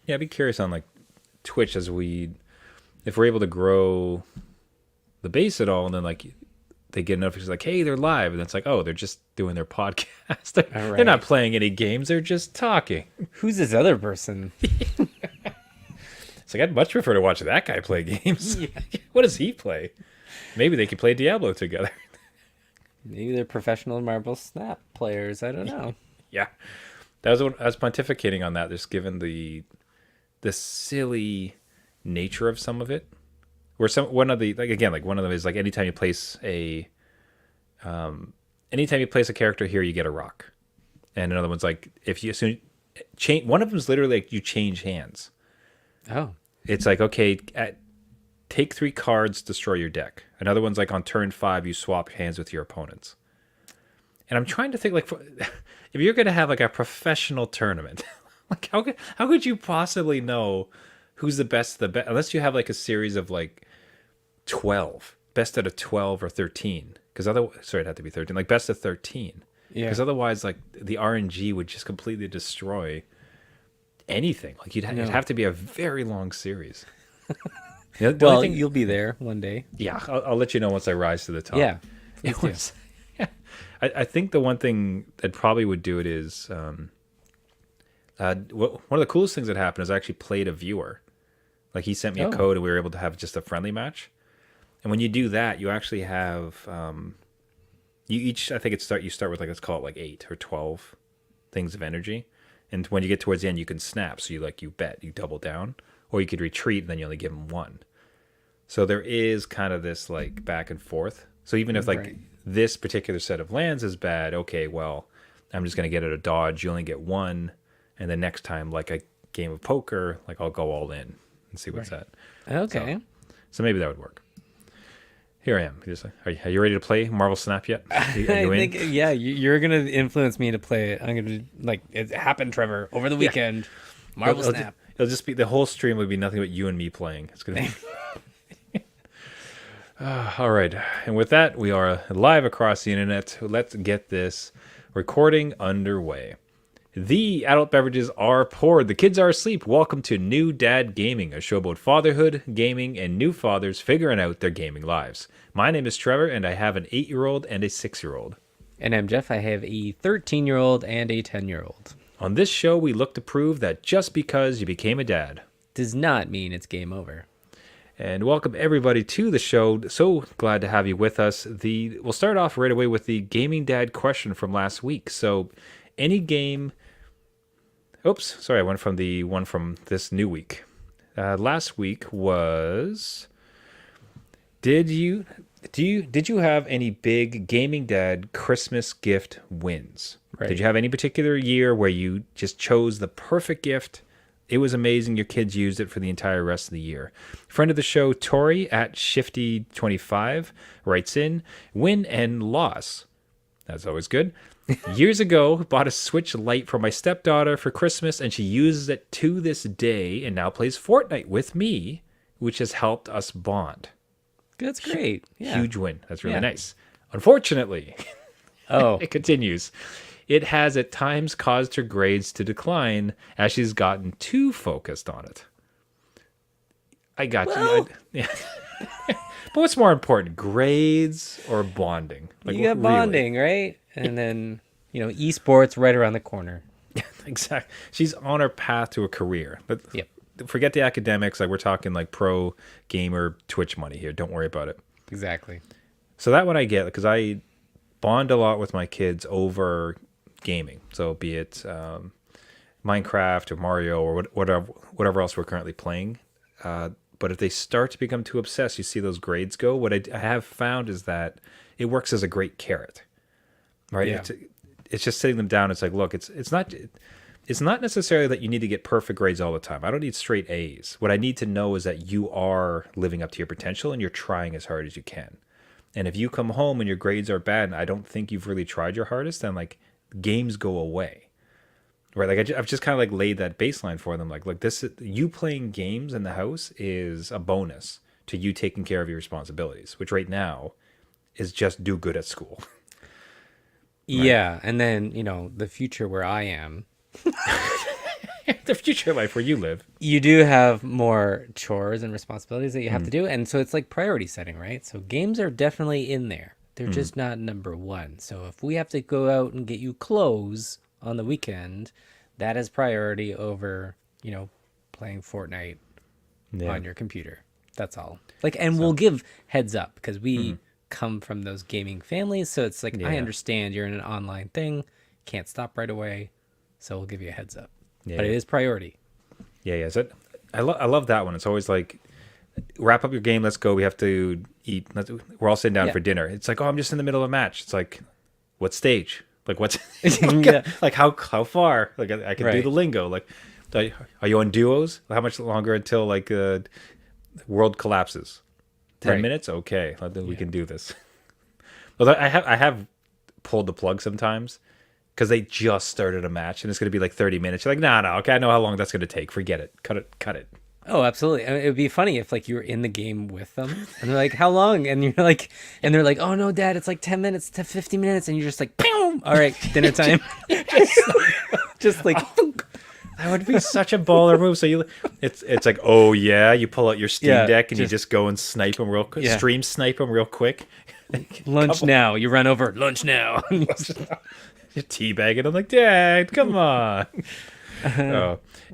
Yeah, I'd be curious on like Twitch if we're able to grow the base at all, and then like they get notifications like, hey, they're live, and it's like, oh, they're just doing their podcast. All They're not right. playing any games. They're just talking. Who's this other person? It's like I'd much prefer to watch that guy play games. Yeah. What does he play? Maybe they could play Diablo together. Maybe they're professional Marble Snap players. I don't know. Yeah, that was what I was pontificating on that. Just given the silly nature of some of it, where some one of the like again like one of them is like anytime you place a character here, you get a rock, and another one's like if you soon change one of them's literally like you change hands. Oh, It's like okay, take 3 cards, destroy your deck. Another one's like on turn 5, you swap hands with your opponents. And I'm trying to think like if you're gonna have like a professional tournament, like how could you possibly know who's the best of the best unless you have like a series of like 12 best out of 12 or 13 because otherwise sorry it'd have to be 13 like best of 13 yeah. because otherwise like the RNG would just completely destroy anything like it'd No. have to be a very long series. The only Well, thing you'll be there one day. yeah I'll let you know once I rise to the top. Yeah. Please It do. was yeah. I think the one thing that probably would do it is one of the coolest things that happened is I actually played a viewer. Like he sent me a Oh. code and we were able to have just a friendly match. And when you do that, you actually have you each I think you start with like let's call it like 8 or 12 things of energy. And when you get towards the end, you can snap. So you bet, you double down, or you could retreat and then you only give them 1. So there is kind of this like back and forth. So even if like Right. this particular set of lands is bad, okay, well, I'm just gonna get it a dodge. You only get 1, and then next time, like a game of poker, like I'll go all in and see what's Right. at. Okay. So maybe that would work. Here I am. Are you ready to play Marvel Snap yet? Are you I in? think yeah, you're gonna influence me to play it. I'm gonna like it happened, Trevor, over the Yeah. weekend. Marvel It'll, Snap. it'll just be the whole stream would be nothing but you and me playing. It's gonna be all right. And with that, we are live across the internet. Let's get this recording underway. The adult beverages are poured. The kids are asleep. Welcome to New Dad Gaming, a show about fatherhood, gaming, and new fathers figuring out their gaming lives. My name is Trevor, and I have an 8-year-old and a 6-year-old. And I'm Jeff. I have a 13-year-old and a 10-year-old. On this show, we look to prove that just because you became a dad. Does not mean it's game over. And welcome everybody to the show. So glad to have you with us. We'll start off right away with the Gaming Dad question from last week. So, any game. Oops, sorry, I went from the one from this new week. Last week was. Did you have any big Gaming Dad Christmas gift wins? Right. Did you have any particular year where you just chose the perfect gift? It was amazing. Your kids used it for the entire rest of the year. Friend of the show, Tori at Shifty25 writes in, win and loss. That's always good. Years ago, bought a Switch Lite for my stepdaughter for Christmas, and she uses it to this day and now plays Fortnite with me, which has helped us bond. That's great. Yeah. Huge win. That's really Yeah. nice. Unfortunately, Oh, it continues. It has at times caused her grades to decline as she's gotten too focused on it. I got Well- you. Yeah. But what's more important, grades or bonding? you got really? bonding, right? And then, esports right around the corner. Exactly. She's on her path to a career. But Yep. forget the academics. Like we're talking like pro gamer Twitch money here. Don't worry about it. Exactly. So that one I get because I bond a lot with my kids over gaming. So be it Minecraft or Mario or whatever else we're currently playing. But if they start to become too obsessed, you see those grades go. What I have found is that it works as a great carrot, right? Yeah. It's just sitting them down. It's like, look, it's not necessarily that you need to get perfect grades all the time. I don't need straight A's. What I need to know is that you are living up to your potential and you're trying as hard as you can. And if you come home and your grades are bad and I don't think you've really tried your hardest, then like games go away. Right, like I've just kind of like laid that baseline for them. Like, look, you playing games in the house is a bonus to you taking care of your responsibilities, which right now is just do good at school. Yeah, and then, the future where I am. the future life where you live. You do have more chores and responsibilities that you have to do, and so it's like priority setting, right? So games are definitely in there. They're just not number one. So if we have to go out and get you clothes on the weekend, that is priority over, playing Fortnite on your computer. That's all. Like, and we'll give heads up because we come from those gaming families. So it's like, I understand you're in an online thing, can't stop right away. So we'll give you a heads up. Yeah. But it is priority. Yeah. So I love that one. It's always like, wrap up your game. Let's go. We have to eat. We're all sitting down for dinner. It's like, oh, I'm just in the middle of a match. It's like, what stage? Like, what's like how far? Like, I can do the lingo. Like, are you on duos? How much longer until like world collapses? 10 minutes? Okay, we can do this. Well, I have pulled the plug sometimes because they just started a match and it's going to be like 30 minutes. You're like, no, okay, I know how long that's going to take. Forget it. Cut it. Oh, absolutely. I mean, it would be funny if like you were in the game with them and they're like, how long? And you're like, and they're like, oh no, Dad, it's like 10 minutes to 50 minutes. And you're just like, boom. All right, dinner time. just like, that would be such a baller move. So it's like, oh yeah, you pull out your Steam Deck and you just go and snipe them real quick, stream snipe them real quick. Lunch now. You run over, lunch now. You're teabagging. I'm like, Dad, come on.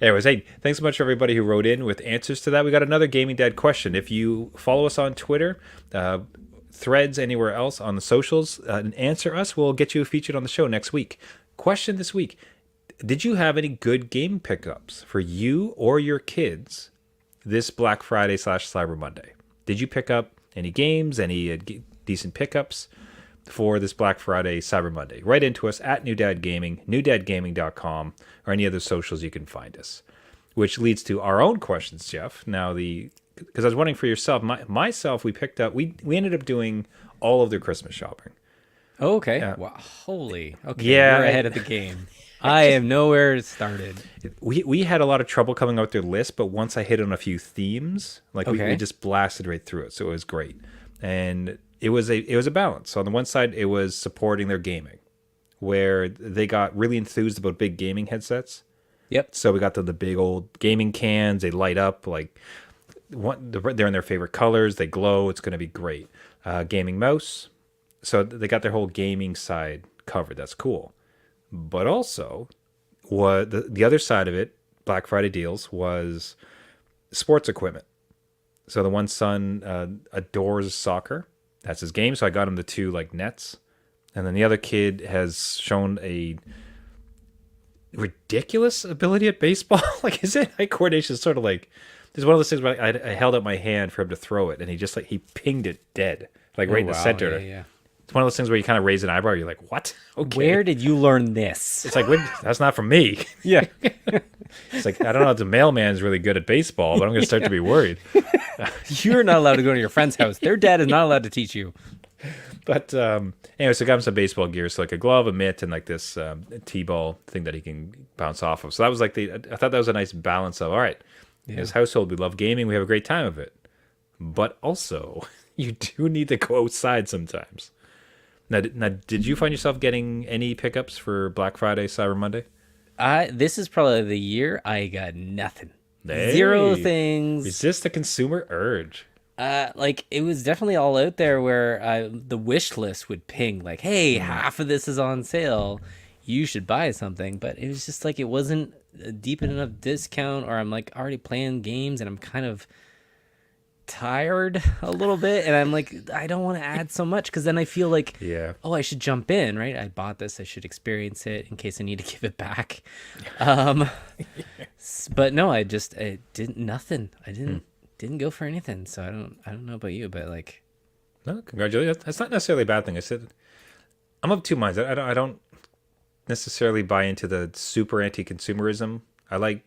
Anyways, hey, thanks so much for everybody who wrote in with answers to that. We got another Gaming Dad question. If you follow us on Twitter, Threads, anywhere else on the socials, and answer us, we'll get you featured on the show next week. Question this week: did you have any good game pickups for you or your kids this Black Friday / Cyber Monday? Did you pick up any games, any decent pickups for this Black Friday, Cyber Monday? Write into us at New Dad Gaming, newdadgaming.com, or any other socials you can find us. Which leads to our own questions, Jeff. Now, because I was wondering for yourself, myself, we ended up doing all of their Christmas shopping. Oh, okay. Wow. Holy. Okay. Yeah. You're ahead of the game. I am nowhere started. We had a lot of trouble coming out with their list, but once I hit on a few themes, like we just blasted right through it. So it was great. And it was a balance. So on the one side, it was supporting their gaming, where they got really enthused about big gaming headsets. Yep. So we got the big old gaming cans. They light up like they're in their favorite colors. They glow. It's going to be great. Gaming mouse. So they got their whole gaming side covered. That's cool. But also, what the other side of it, Black Friday deals, was sports equipment. So the one son adores soccer. That's his game. So I got him the 2 like nets. And then the other kid has shown a ridiculous ability at baseball. Like his eye coordination is sort of like, there's one of those things where I held up my hand for him to throw it and he just he pinged it dead, like right in the center. Yeah. It's one of those things where you kind of raise an eyebrow. You're like, what? Okay. Where did you learn this? It's like, that's not from me. Yeah. It's like, I don't know if the mailman's really good at baseball, but I'm going to start to be worried. You're not allowed to go to your friend's house. Their dad is not allowed to teach you. But anyway, so I got him some baseball gear, so like a glove, a mitt, and like this T-ball thing that he can bounce off of. So that was like I thought that was a nice balance of, all right, in his household, we love gaming, we have a great time of it. But also, you do need to go outside sometimes. Now, did you find yourself getting any pickups for Black Friday, Cyber Monday? This is probably the year I got nothing. Hey, 0 things. Resist the consumer urge. Like it was definitely all out there where the wish list would ping like, hey, half of this is on sale. You should buy something. But it was just like it wasn't a deep enough discount, or I'm like already playing games and I'm kind of tired a little bit. And I'm like, I don't want to add so much because then I feel like, oh, I should jump in, right? I bought this. I should experience it in case I need to give it back. But no, I did nothing. I didn't go for anything, so I don't know about you, but like, no, congratulations. That's not necessarily a bad thing. I said I'm of two minds. I don't necessarily buy into the super anti-consumerism. I like,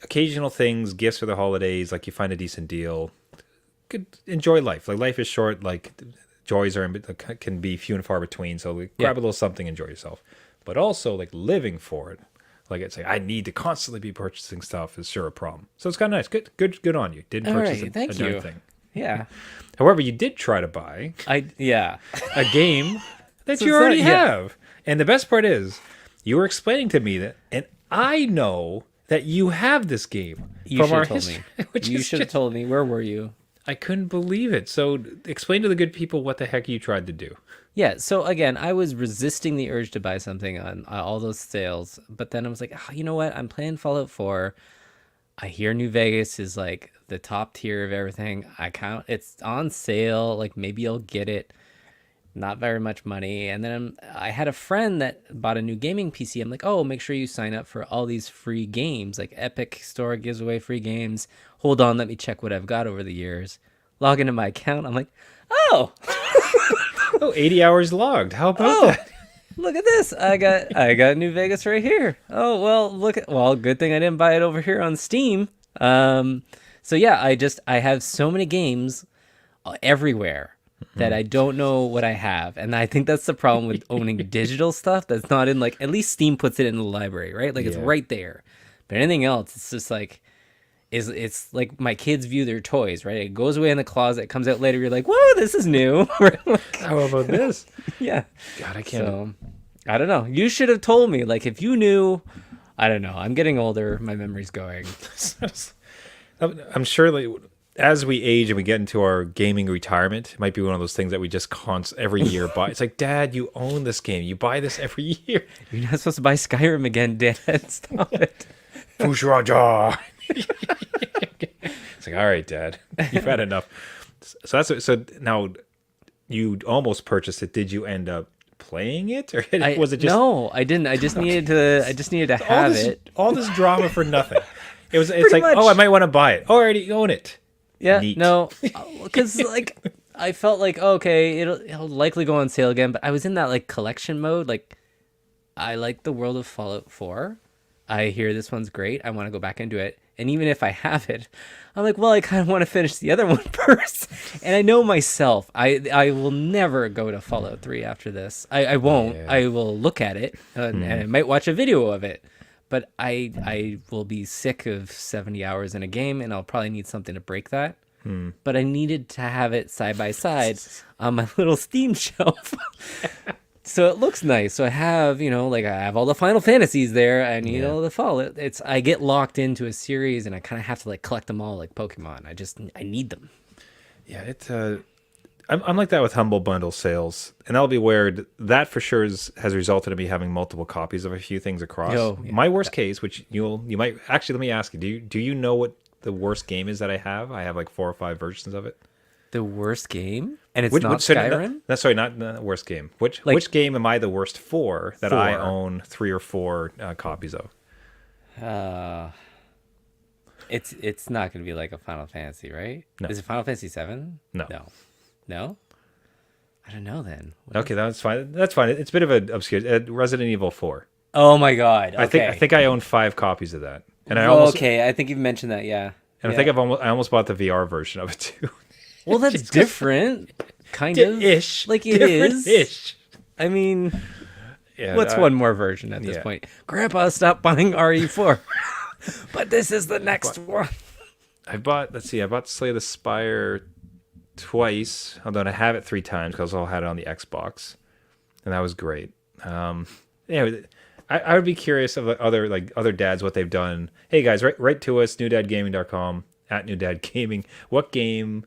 occasional things, gifts for the holidays. Like you find a decent deal, could enjoy life. Like life is short. Like joys can be few and far between. So grab a little something, enjoy yourself. But also like living for it. Like it's like I need to constantly be purchasing stuff is sure a problem. So it's kind of nice. Good on you. Didn't purchase a darn thing. Yeah. However, you did try to buy a game that you already have. And the best part is you were explaining to me that, and I know that you have this game You should have told history, me. which You is should have just, told me. Where were you? I couldn't believe it. So explain to the good people what the heck you tried to do. Yeah, so again, I was resisting the urge to buy something on all those sales, but then I was like, you know what? I'm playing Fallout 4. I hear New Vegas is like the top tier of everything. It's on sale, like maybe I'll get it. Not very much money. And then I had a friend that bought a new gaming PC. I'm like, oh, make sure you sign up for all these free games. Like Epic Store gives away free games. Hold on, let me check what I've got over the years. Log into my account. I'm like, oh, Oh, 80 hours logged. How about oh, that? look at this. I got New Vegas right here. Oh, well, good thing I didn't buy it over here on Steam. So yeah, I have so many games everywhere that I don't know what I have. And I think that's the problem with owning digital stuff that's not in, like, at least Steam puts it in the library, right? Like it's Yeah. right there. But anything else, it's just like it's like my kids view their toys, right? It goes away in the closet, it comes out later, you're like, whoa, this is new. How about this? Yeah. God, I can't. So I don't know. You should have told me. Like if you knew, I don't know. I'm getting older. My memory's going. I'm sure like, as we age and we get into our gaming retirement, it might be one of those things that we just every year buy. It's like, Dad, you own this game. You buy this every year. You're not supposed to buy Skyrim again, Dad. Stop it. Pushraja. It's like, all right, Dad, you've had enough. So so now you almost purchased it. Did you end up playing it, or was it just No, I didn't. I just needed to. I just needed to have it. all this drama for nothing? It's Pretty like, much. oh, I might want to buy it. Oh, I already own it. Yeah. Neat. No, because like I felt like okay, it'll likely go on sale again. But I was in that like collection mode. Like I like the world of Fallout 4. I hear this one's great. I want to go back into it. And even if I have it, I'm like, well, I kind of want to finish the other one first. And I know myself, I will never go to Fallout 3 after this. I won't. Yeah. I will look at it and I might watch a video of it. But I will be sick of 70 hours in a game and I'll probably need something to break that. But I needed to have it side by side on my little Steam shelf. So it looks nice. So I have, like I have all the Final Fantasies there and, the Fallout. I get locked into a series and I kind of have to like collect them all like Pokemon. I need them. Yeah, I'm like that with Humble Bundle sales, and that'll be weird. That for sure has resulted in me having multiple copies of a few things across. Oh, yeah. My worst case, which you might actually, let me ask you, do you know what the worst game is that I have? I have like 4 or 5 versions of it. The worst game? And it's not so Skyrim? Sorry, not the worst game. Which game am I the worst for that I own 3 or 4 copies of? It's not going to be like a Final Fantasy, right? No. Is it Final Fantasy 7? No. No? I don't know then. Okay, that's fine. That's fine. It's a bit of an obscure. Resident Evil 4. Oh my god. Okay. I think I own 5 copies of that, and I I think you've mentioned that, yeah. I think I almost bought the VR version of it too. Well, that's different. Kind of. Ish. Like it Different is. Ish. I mean, Yeah, what's one more version at this yeah. point? Grandpa, stop buying RE4. But this is the next one. I bought Slay the Spire twice, although I have it 3 times because I also had it on the Xbox, and that was great. Anyway, I would be curious of other dads what they've done. Hey guys, write to us, newdadgaming.com @newdadgaming. What game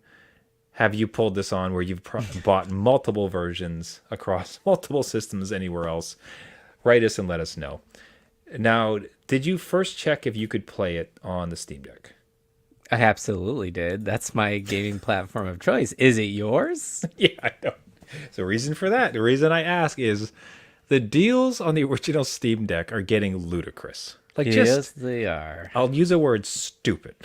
have you pulled this on where you've bought multiple versions across multiple systems anywhere else? Write us and let us know. Now, did you first check if you could play it on the Steam Deck? I absolutely did. That's my gaming platform of choice. Is it yours? Yeah, I know. So reason for that, the reason I ask is the deals on the original Steam Deck are getting ludicrous. Like Yes, they are. I'll use a word stupid.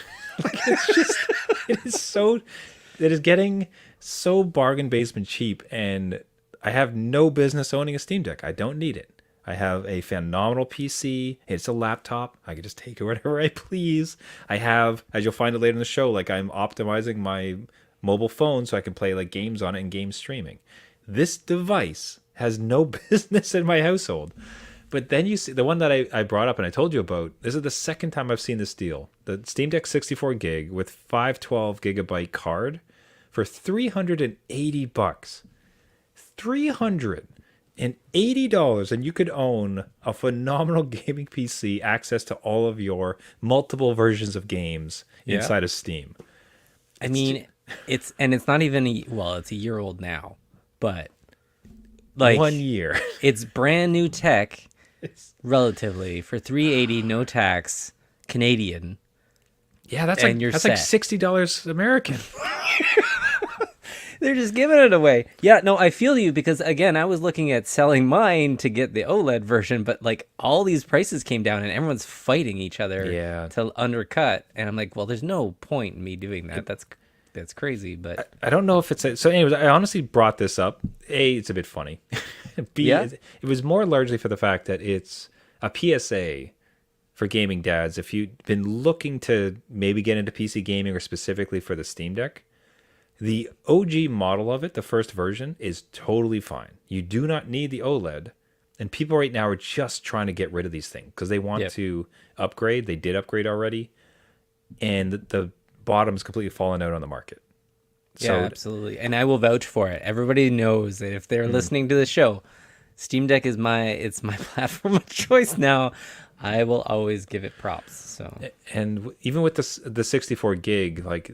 It is getting so bargain basement cheap, and I have no business owning a Steam Deck. I don't need it. I have a phenomenal PC. It's a laptop. I can just take it wherever I please. I have, as you'll find it later in the show, like I'm optimizing my mobile phone so I can play like games on it and game streaming. This device has no business in my household. But then you see the one that I brought up and I told you about. This is the second time I've seen this deal. The Steam Deck 64 gig with 512 gigabyte card for $380. $380. and $80, and you could own a phenomenal gaming PC, access to all of your multiple versions of games Yeah. inside of Steam. I mean, it's not even it's a year old now, but like 1 year. it's brand new tech relatively for 380 no tax Canadian. Yeah, that's And like you're that's like set. $60 American. They're just giving it away. Yeah, no, I feel you because again, I was looking at selling mine to get the OLED version, but like all these prices came down and everyone's fighting each other Yeah. to undercut. And I'm like, well, there's no point in me doing that. That's crazy. But I don't know if it's so. Anyways, I honestly brought this up. A, it's a bit funny. B, Yeah? it was more largely for the fact that it's a PSA for gaming dads. If you've been looking to maybe get into PC gaming or specifically for the Steam Deck, the OG model of it, the first version, is totally fine. You do not need the OLED. And people right now are just trying to get rid of these things because they want Yep. to upgrade. They did upgrade already. And the bottom's completely fallen out on the market. yeah, absolutely. And I will vouch for it. Everybody knows that if they're listening to the show, Steam Deck is my platform of choice now. I will always give it props. So And even with the 64 gig, like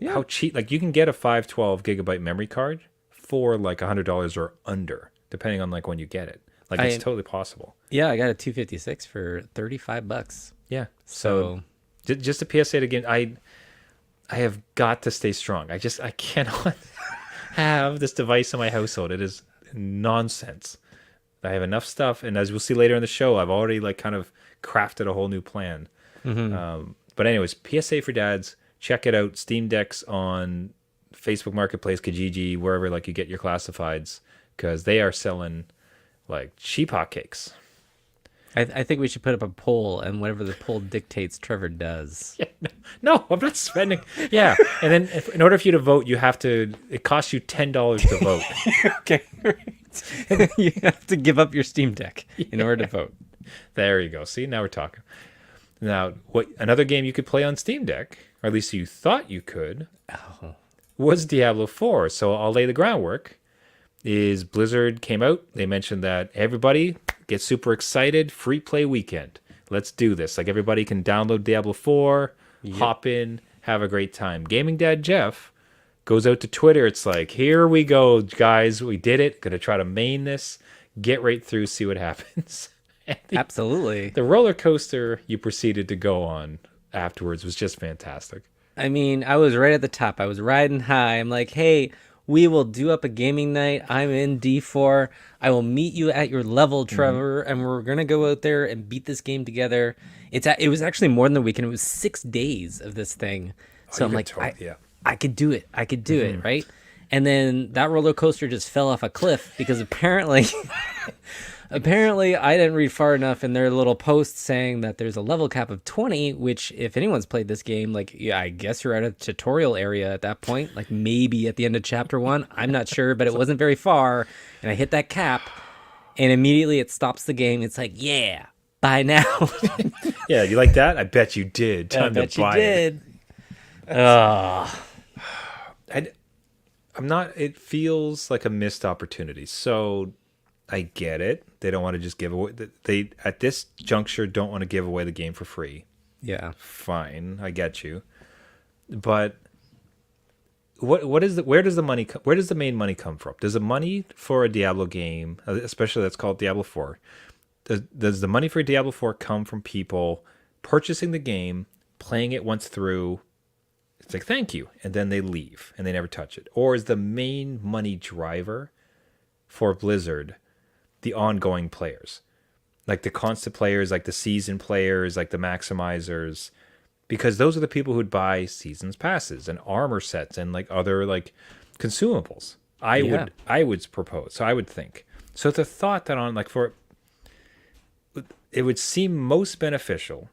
how cheap, like you can get a 512 gigabyte memory card for like $100 or under, depending on like when you get it. Like it's totally possible. yeah, I got a 256 for $35. Yeah. So Just a PSA again. I have got to stay strong. I cannot have this device in my household. It is nonsense. I have enough stuff, and as we'll see later in the show, I've already like kind of crafted a whole new plan. But anyways, PSA for dads. Check it out. Steam Decks on Facebook Marketplace, Kijiji, wherever like you get your classifieds, because they are selling like cheap hotcakes. I think we should put up a poll, and whatever the poll dictates, Trevor does. No, I'm not spending. Yeah, and then in order for you to vote, you have to. It costs you $10 to vote. Okay. You have to give up your Steam Deck in order to vote. There you go. See, now we're talking. Now, what another game you could play on Steam Deck, or at least you thought you could, was Diablo 4. So I'll lay the groundwork. Is Blizzard came out. They mentioned that everybody gets super excited. Free play weekend. Let's do this. Like everybody can download Diablo 4, hop in, have a great time. Gaming Dad Jeff goes out to Twitter. It's like, here we go, guys. We did it. Gonna try to main this. Get right through. See what happens. And Absolutely. the roller coaster you proceeded to go on afterwards was just fantastic. I mean, I was right at the top. I was riding high. I'm like, hey, we will do up a gaming night. I'm in D4. I will meet you at your level, Trevor, and we're gonna go out there and beat this game together. It was actually more than the weekend. It was 6 days of this thing. So I'm like, I could do it. I could do it, right? And then that roller coaster just fell off a cliff because apparently I didn't read far enough in their little post saying that there's a level cap of 20, which if anyone's played this game, like, yeah, I guess you're at a tutorial area at that point, like maybe at the end of chapter 1. I'm not sure, but it wasn't very far. And I hit that cap and immediately it stops the game. It's like, yeah, buy now. Yeah, you like that? I bet you did. I Time bet to you buy did. Ugh. I'm not. It feels like a missed opportunity. So I get it. They don't want to just give away. They at this juncture don't want to give away the game for free. Yeah. Fine, I get you. But what is the where does the money where does the main money come from? Does the money for a Diablo game, especially that's called Diablo 4, does the money for Diablo 4 come from people purchasing the game, playing it once through? It's like, thank you. And then they leave and they never touch it. Or is the main money driver for Blizzard the ongoing players? Like the constant players, like the season players, like the maximizers. Because those are the people who'd buy seasons passes and armor sets and like other like consumables. I would propose. So I would think. So it's a thought that on like it would seem most beneficial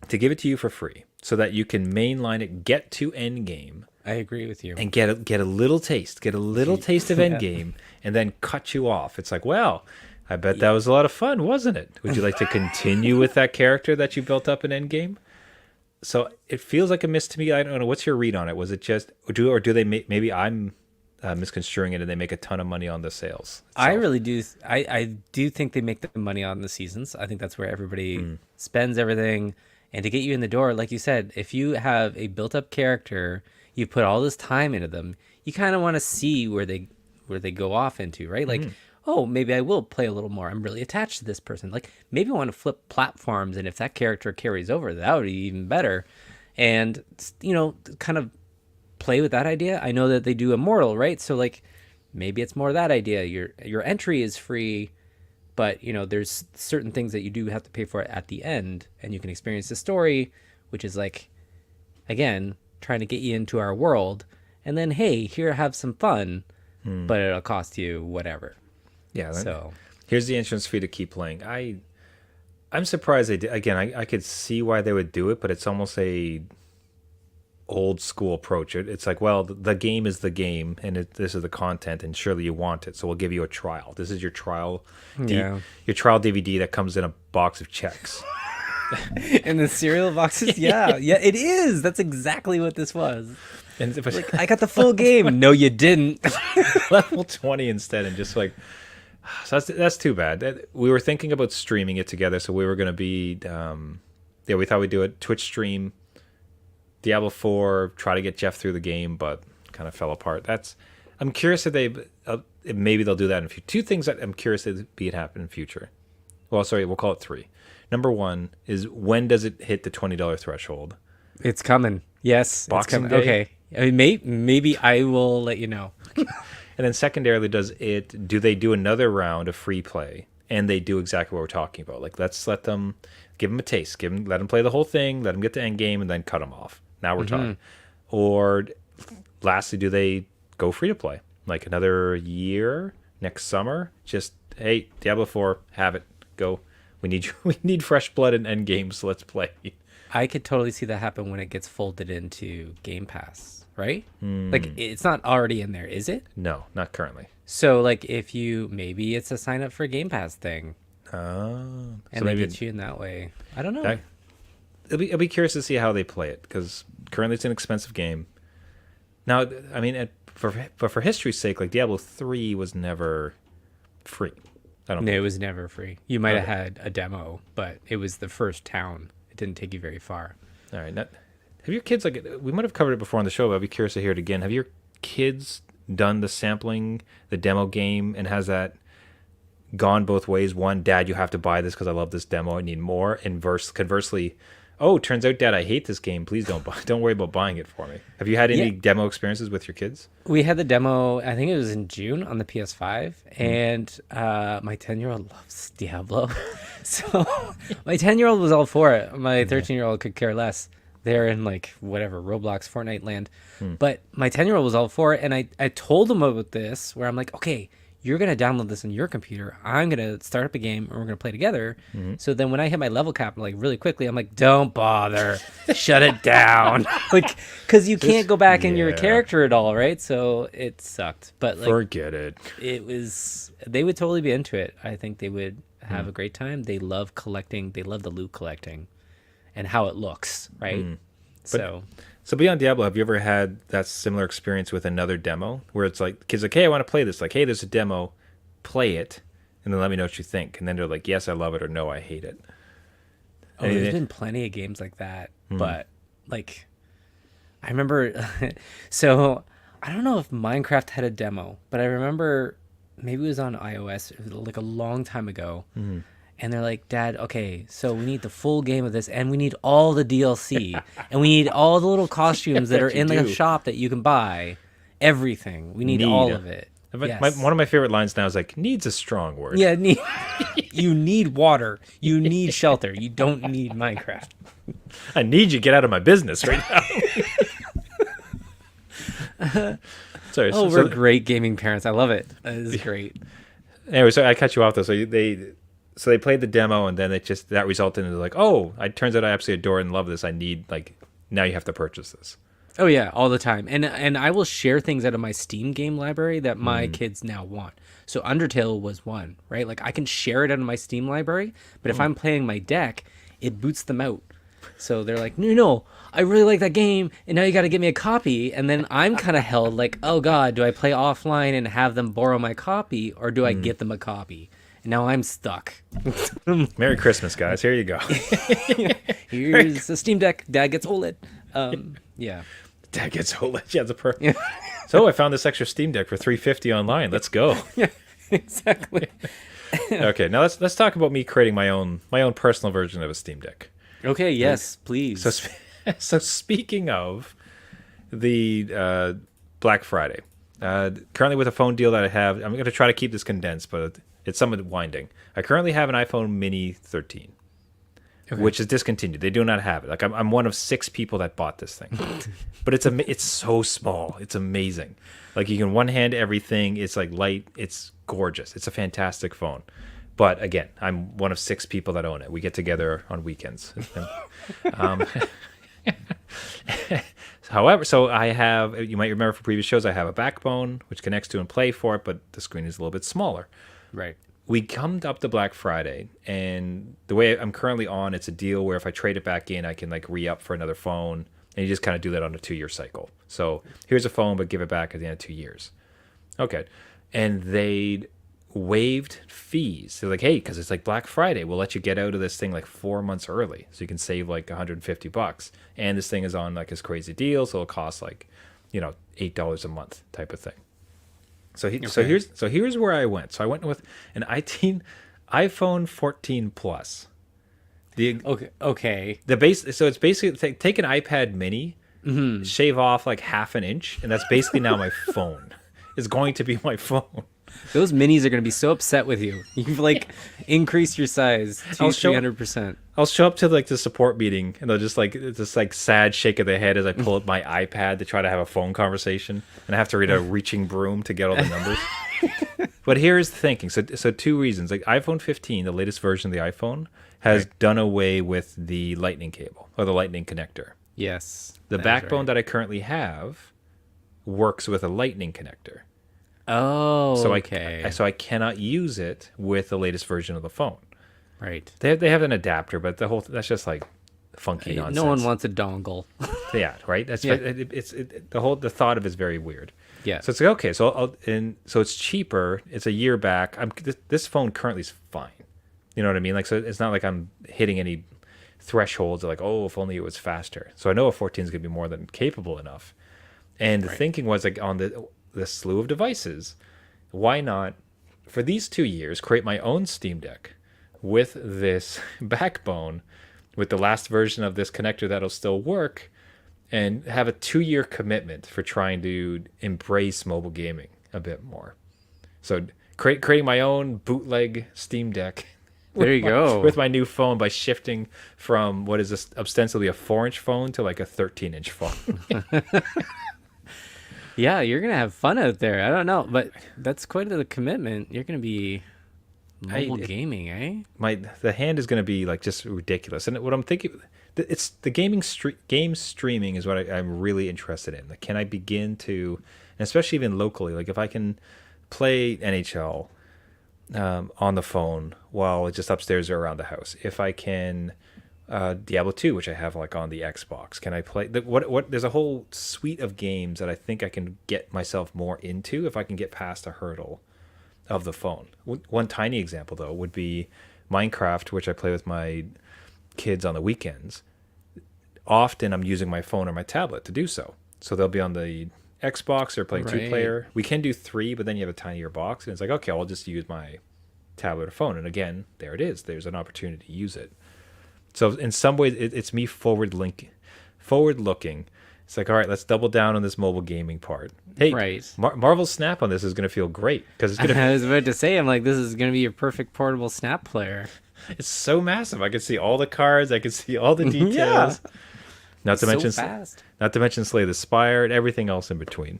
to give it to you for free so that you can mainline it, get to end game, I agree with you. and get a little taste, of end game, and then cut you off. It's like, well, I bet that was a lot of fun, wasn't it? Would you like to continue with that character that you built up in end game? So it feels like a miss to me. I don't know. What's your read on it? Was it just, or do they maybe I'm misconstruing it and they make a ton of money on the sales I itself. really do. I do think they make the money on the seasons. I think that's where everybody spends everything. And to get you in the door, like you said, if you have a built-up character, you put all this time into them, you kind of want to see where they go off into, right? Like, oh, maybe I will play a little more. I'm really attached to this person. Like, maybe I want to flip platforms, and if that character carries over, that would be even better. And kind of play with that idea. I know that they do Immortal, right? So like maybe it's more that idea. Your entry is free, but there's certain things that you do have to pay for at the end, and you can experience the story, which is like, again, trying to get you into our world, and then hey, here, have some fun, but it'll cost you whatever. Yeah. So Here's the entrance fee to keep playing. I'm surprised they did. Again, I could see why they would do it, but it's almost a old school approach. It's like, well, the game is the game, and this is the content, and surely you want it, so we'll give you a trial. This is your trial, your trial DVD that comes in a box of checks. and the cereal boxes, yeah, it is. That's exactly what this was. And if Like, I got the full game. No, you didn't. level 20 instead, and just like, so that's too bad. We were thinking about streaming it together, so we were going to be we thought we'd do a Twitch stream Diablo 4, try to get Jeff through the game, but kind of fell apart. I'm curious if maybe they'll do that in future. Two things that I'm curious to be it happen in future. Well, sorry, we'll call it three. Number one is, when does it hit the $20 threshold? It's coming. Yes, Boxing it's coming. Day? Okay. I mean, maybe I will let you know. And then secondarily, do they do another round of free play, and they do exactly what we're talking about? Like, let's let them, give them a taste, let them play the whole thing, let them get to end game, and then cut them off. Now we're talking. Or lastly, do they go free to play? Like another year, next summer? Just, hey, Diablo 4, have it. Go. We need fresh blood in end game, so let's play. I could totally see that happen when it gets folded into Game Pass, right? Like, it's not already in there, is it? No, not currently. So, like, maybe it's a sign up for Game Pass thing, Oh. and So they maybe get you in that way. I don't know. I'll be curious to see how they play it, because currently it's an expensive game. Now, I mean, for history's sake, like Diablo 3 was never free. I don't No, know. it was never free. You might have Okay. had a demo, but it was the first town. It didn't take you very far. All right. Have your kids, like, we might have covered it before on the show, but I'd be curious to hear it again. Have your kids done the sampling, the demo game, and has that gone both ways? One, Dad, you have to buy this because I love this demo, I need more. And conversely, oh, turns out, Dad, I hate this game. Please don't worry about buying it for me. Have you had any demo experiences with your kids? We had the demo, I think it was in June on the PS5, and my 10-year-old loves Diablo. So my 10-year-old was all for it. My 13-year-old could care less. They're in, like, whatever, Roblox, Fortnite land. But my 10-year-old was all for it, and I told him about this, where I'm like, okay, you're going to download this on your computer. I'm going to start up a game, and we're going to play together. So then when I hit my level cap, like, really quickly, I'm like, don't bother. Shut it down. Like, because you can't go back in your yeah. character at all, right? So it sucked. But, like, Forget it. they would totally be into it. I think they would have a great time. They love collecting. They love the loot collecting and how it looks, right? So beyond Diablo, have you ever had that similar experience with another demo where it's like, kids like, hey, I want to play this. Like, hey, there's a demo, play it, and then let me know what you think. And then they're like, yes, I love it, or no, I hate it. Oh, there's been plenty of games like that, but like, I remember, so I don't know if Minecraft had a demo, but I remember maybe it was on iOS, it was like a long time ago. And they're like, Dad, okay, so we need the full game of this, and we need all the DLC, and we need all the little costumes that are You in the do. shop that you can buy, everything. We need all of it. Yes. One of my favorite lines now is like, needs a strong word. Yeah, you need water. You need shelter. You don't need Minecraft. I need you to get out of my business right now. Sorry. Oh, we're great gaming parents. I love it. That is great. Anyway, so I cut you off though. So they played the demo, and then that resulted in like, oh, it turns out I absolutely adore and love this. I need, like, now you have to purchase this. Oh yeah, all the time. And I will share things out of my Steam game library that my kids now want. So Undertale was one, right? Like, I can share it out of my Steam library, but if I'm playing my deck, it boots them out. So they're like, no, no, I really like that game, and now you got to get me a copy. And then I'm kind of held like, oh God, do I play offline and have them borrow my copy, or do I get them a copy? And now I'm stuck. Merry Christmas, guys. Here you go. Here's a Steam Deck. Dad gets OLED. Yeah. Dad gets OLED. Yeah, Yeah. So I found this extra Steam Deck for $350 online. Let's go. Yeah. Exactly. Okay, now let's talk about me creating my own personal version of a Steam Deck. Okay. Yes, please. So speaking of the Black Friday, currently with a phone deal that I have, I'm going to try to keep this condensed, but it's somewhat winding. I currently have an iPhone Mini 13, which is discontinued. They do not have it. Like I'm one of 6 people that bought this thing, but it's so small. It's amazing. Like you can one hand everything. It's like light. It's gorgeous. It's a fantastic phone. But again, I'm one of 6 people that own it. We get together on weekends. um, However, so I have, you might remember from previous shows, I have a Backbone, which connects to and Play for it, but the screen is a little bit smaller. Right. We come up to Black Friday, and the way I'm currently on, it's a deal where if I trade it back in, I can like re-up for another phone, and you just kind of do that on a 2-year cycle. So here's a phone, but give it back at the end of 2 years. Okay. And they waived fees. They're like, hey, because it's like Black Friday, we'll let you get out of this thing like 4 months early, so you can save like $150. And this thing is on like this crazy deal, so it'll cost like, $8 a month type of thing. So here's where I went. So I went with an iPhone 14 Plus. Okay. The base. So it's basically take an iPad Mini, shave off like half an inch, and that's basically now my phone. Is going to be my phone. Those minis are going to be so upset with you. You've like increased your size to 300%. I'll show up to like the support meeting, and they'll just like this like sad shake of the head as I pull up my iPad to try to have a phone conversation, and I have to read a reaching broom to get all the numbers. But here's the thinking. So 2 reasons. Like iPhone 15, the latest version of the iPhone, has done away with the Lightning cable or the Lightning connector. Yes. The Backbone that I currently have works with a Lightning connector. Oh, So okay. so I cannot use it with the latest version of the phone. Right. They have an adapter, but that's just like funky nonsense. No one wants a dongle. Yeah, right. That's Yeah. the thought of it is very weird. Yeah. So it's like okay, so it's cheaper. It's a year back. This phone currently is fine. You know what I mean? Like so, it's not like I'm hitting any thresholds of like, oh, if only it was faster. So I know a 14 is going to be more than capable enough. And the thinking was like on the slew of devices, why not for these 2 years create my own Steam Deck with this Backbone, with the last version of this connector that'll still work, and have a 2-year commitment for trying to embrace mobile gaming a bit more. So creating my own bootleg Steam Deck. There you go. With my new phone by shifting from what is this ostensibly a 4-inch phone to like a 13-inch phone. Yeah, you're going to have fun out there. I don't know, but that's quite a commitment. You're going to be mobile gaming, eh? The hand is going to be like just ridiculous. And what I'm thinking, it's the game streaming is what I'm really interested in. Like, can I begin to, and especially even locally, like if I can play NHL on the phone while it's just upstairs or around the house. If I can Diablo 2, which I have like on the Xbox, can I play there's a whole suite of games that I think I can get myself more into if I can get past a hurdle of the phone. One tiny example though would be Minecraft, which I play with my kids on the weekends. Often I'm using my phone or my tablet to do so. So they'll be on the Xbox or playing 2-player. We can do 3, but then you have a tinier box, and it's like, okay, I'll just use my tablet or phone. And again, there it is. There's an opportunity to use it. So in some ways, it's me forward looking. It's like, all right, let's double down on this mobile gaming part. Hey, Marvel Snap on this is going to feel great because it's going to. I was about to say, I'm like, this is going to be your perfect portable Snap player. It's so massive. I can see all the cards. I can see all the details. Yeah. Not to mention, fast. Not to mention Slay the Spire and everything else in between.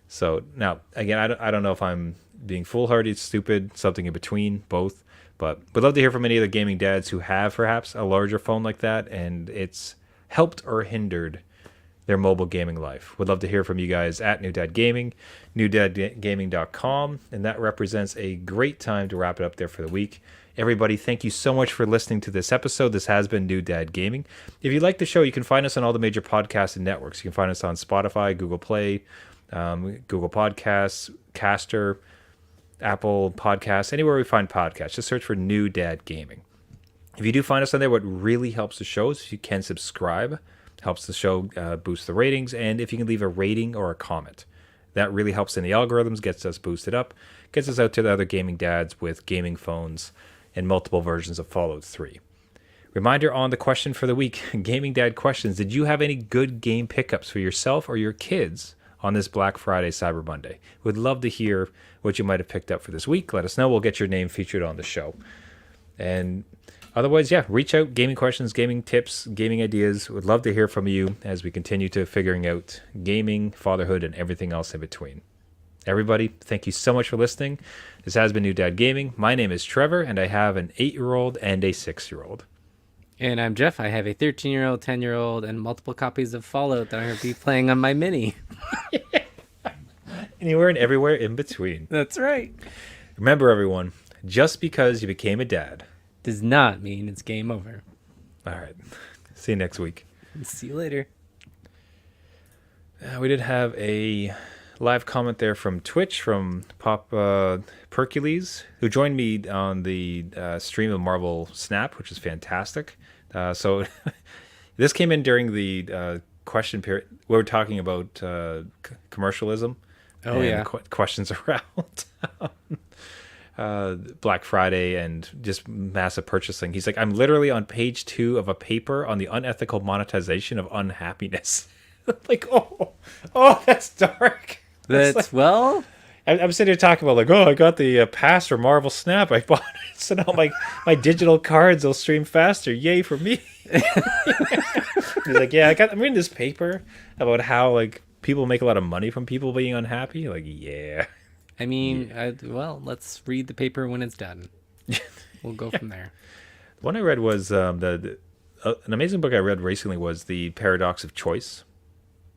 So now, again, I don't know if I'm being foolhardy, stupid, something in between, both. But would love to hear from any of the gaming dads who have perhaps a larger phone like that, and it's helped or hindered their mobile gaming life. Would love to hear from you guys at New Dad Gaming, newdadgaming.com, and that represents a great time to wrap it up there for the week. Everybody, thank you so much for listening to this episode. This has been New Dad Gaming. If you like the show, you can find us on all the major podcasting networks. You can find us on Spotify, Google Play, Google Podcasts, Caster, Apple Podcasts, anywhere we find podcasts. Just search for New Dad Gaming. If you do find us on there, what really helps the show is if you can subscribe. Helps the show boost the ratings. And if you can leave a rating or a comment. That really helps in the algorithms, gets us boosted up, gets us out to the other gaming dads with gaming phones and multiple versions of Fallout 3. Reminder on the question for the week, Gaming Dad questions. Did you have any good game pickups for yourself or your kids on this Black Friday, Cyber Monday? Would love to hear what you might have picked up for this week. Let us know. We'll get your name featured on the show. And otherwise, yeah, reach out. Gaming questions, gaming tips, gaming ideas. Would love to hear from you as we continue to figuring out gaming, fatherhood, and everything else in between. Everybody, thank you so much for listening. This has been New Dad Gaming. My name is Trevor, and I have an 8-year-old and a 6-year-old. And I'm Jeff. I have a 13-year-old, 10-year-old, and multiple copies of Fallout that I'm going to be playing on my Mini. Anywhere and everywhere in between. That's right. Remember, everyone, just because you became a dad Does not mean it's game over. All right. See you next week. See you later. We did have a live comment there from Twitch from Pop Percules, who joined me on the stream of Marvel Snap, which is fantastic. So this came in during the question period. We were talking about commercialism. Oh, yeah. Questions around Black Friday and just massive purchasing. He's like, I'm literally on page 2 of a paper on the unethical monetization of unhappiness. Like, oh, that's dark. That's like, well, I'm sitting here talking about like, oh, I got the pass for Marvel Snap. I bought it, so now my digital cards will stream faster. Yay for me! He's like, yeah, I'm reading this paper about how like people make a lot of money from people being unhappy. Like, yeah. I mean, well, let's read the paper when it's done. We'll go from there. The one I read was an amazing book I read recently was The Paradox of Choice.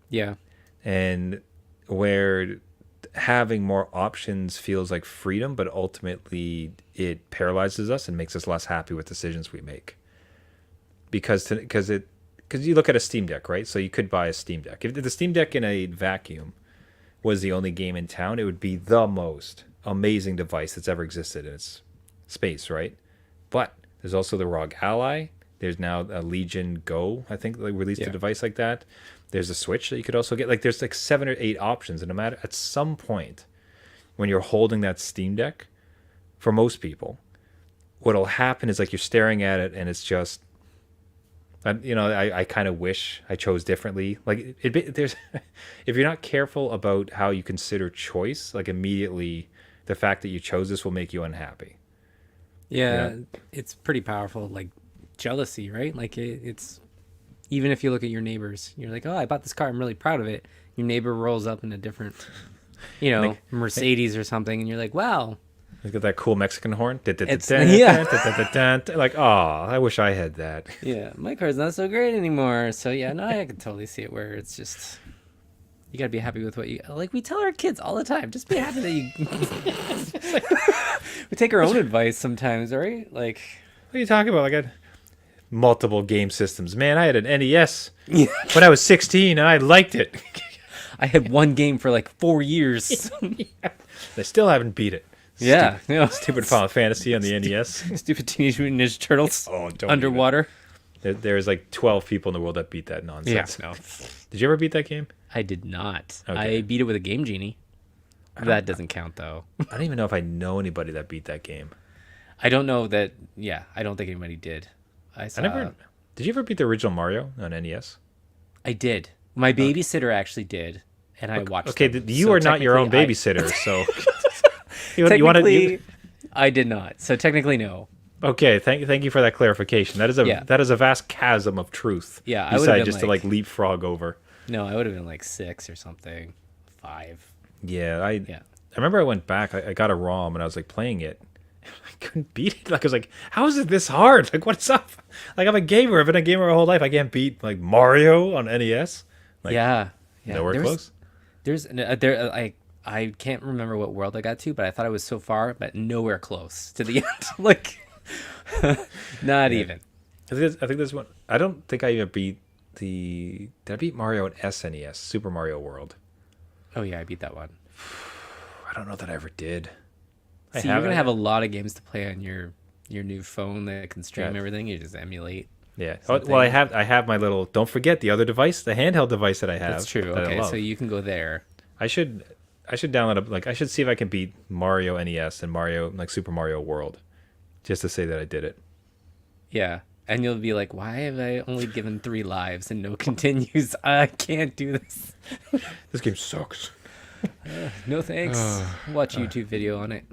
Yeah. And where having more options feels like freedom, but ultimately it paralyzes us and makes us less happy with decisions we make. Because you look at a Steam Deck, right? So you could buy a Steam Deck. If the Steam Deck in a vacuum was the only game in town, it would be the most amazing device that's ever existed in its space, right? But there's also the ROG Ally. There's now a Legion Go, I think they released a device like that. There's a Switch that you could also get. Like there's like 7 or 8 options, and no matter at some point when you're holding that Steam Deck, for most people, what'll happen is like you're staring at it and it's just, I kind of wish I chose differently. Like there's, if you're not careful about how you consider choice, like immediately the fact that you chose this will make you unhappy. Yeah, it's pretty powerful. Like jealousy, right? Like it's even if you look at your neighbors, you're like, oh, I bought this car, I'm really proud of it. Your neighbor rolls up in a different, Mercedes or something, and you're like, wow. Look at that cool Mexican horn. Like, oh, I wish I had that. Yeah, my car's not so great anymore. So yeah, no, I can totally see it where it's just, you gotta be happy with what you, like we tell our kids all the time, just be happy that you, we take our own advice sometimes, right? Like, what are you talking about? I got multiple game systems. Man, I had an NES when I was 16 and I liked it. I had one game for like 4 years. I still haven't beat it. Stupid Final Fantasy on the NES. Stupid Teenage Mutant Ninja Turtles. Oh, don't underwater. There's like 12 people in the world that beat that nonsense. Yeah, no. Did you ever beat that game? I did not. Okay. I beat it with a Game Genie. That doesn't count though. I don't even know if I know anybody that beat that game. I don't know that. Yeah, I don't think anybody did. Did you ever beat the original Mario on NES? I did. My babysitter actually did, and I watched. Okay, them. you are not your own babysitter, so. Technically, I did not. So technically, no. Okay, thank you for that clarification. That is a vast chasm of truth. Yeah, I would have just to like leapfrog over. No, I would have been like 6 or something, 5. Yeah, I remember I went back. I got a ROM and I was like playing it. I couldn't beat it. Like I was like, how is it this hard? Like what's up? Like I'm a gamer. I've been a gamer my whole life. I can't beat like Mario on NES. Like, yeah. Nowhere close. I can't remember what world I got to, but I thought I was so far, but nowhere close to the end. Like, Not Yeah. even. I think this one. I don't think I even beat the. Did I beat Mario in SNES? Super Mario World. Oh yeah, I beat that one. I don't know that I ever did. I See, you're gonna have a it. lot of games to play on your new phone that can stream Yeah. everything. You just emulate Yeah. Oh, well, something. I have my little. Don't forget the other device, the handheld device that I have That's true. that I Okay, so love. you can go there. I should download up like I should see if I can beat Mario NES and Mario like Super Mario World, just to say that I did it. Yeah. And you'll be like, why have I only given 3 lives and no continues? I can't do this. This game sucks. No thanks. Watch a YouTube video on it.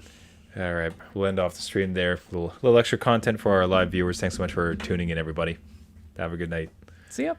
All right, we'll end off the stream there. Little extra content for our live viewers. Thanks so much for tuning in, everybody. Have a good night. See ya.